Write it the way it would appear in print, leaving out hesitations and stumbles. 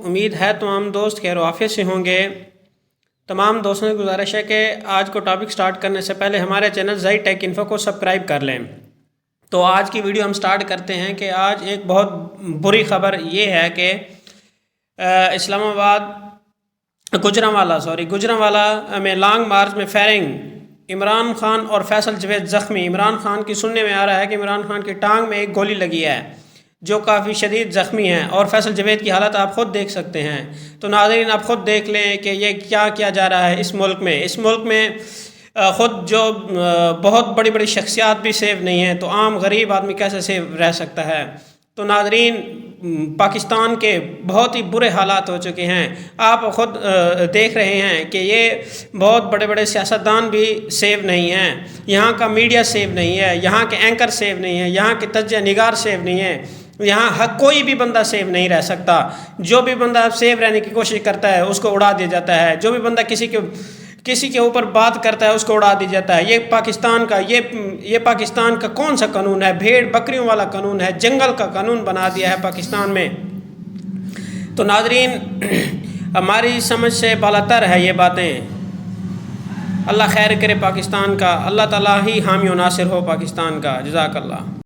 امید ہے تمام دوست خیر و عافیت سے ہوں گے۔ تمام دوستوں سے گزارش ہے کہ آج کو ٹاپک سٹارٹ کرنے سے پہلے ہمارے چینل زائی ٹیک انفو کو سبسکرائب کر لیں۔ تو آج کی ویڈیو ہم سٹارٹ کرتے ہیں کہ آج ایک بہت بری خبر یہ ہے کہ اسلام آباد گوجرانوالا میں لانگ مارچ میں فائرنگ، عمران خان اور فیصل جوید زخمی۔ عمران خان کی سننے میں آ رہا ہے کہ عمران خان کی ٹانگ میں ایک گولی لگی ہے جو کافی شدید زخمی ہیں، اور فیصل جوید کی حالت آپ خود دیکھ سکتے ہیں۔ تو ناظرین آپ خود دیکھ لیں کہ یہ کیا کیا جا رہا ہے اس ملک میں خود جو بہت بڑی بڑی شخصیات بھی سیف نہیں ہیں، تو عام غریب آدمی کیسے سیف رہ سکتا ہے؟ تو ناظرین پاکستان کے بہت ہی برے حالات ہو چکے ہیں۔ آپ خود دیکھ رہے ہیں کہ یہ بہت بڑے بڑے سیاستدان بھی سیف نہیں ہیں، یہاں کا میڈیا سیف نہیں ہے، یہاں کے اینکر سیف نہیں ہے، یہاں کے تجزیہ نگار سیف نہیں ہے، یہاں کوئی بھی بندہ سیف نہیں رہ سکتا۔ جو بھی بندہ سیف رہنے کی کوشش کرتا ہے اس کو اڑا دیا جاتا ہے، جو بھی بندہ کسی کے اوپر بات کرتا ہے اس کو اڑا دیا جاتا ہے۔ یہ پاکستان کا کون سا قانون ہے؟ بھیڑ بکریوں والا قانون ہے، جنگل کا قانون بنا دیا ہے پاکستان میں۔ تو ناظرین ہماری سمجھ سے بالاتر ہے یہ باتیں۔ اللہ خیر کرے پاکستان کا، اللہ تعالیٰ ہی حامی و ناصر ہو پاکستان کا۔ جزاک اللہ۔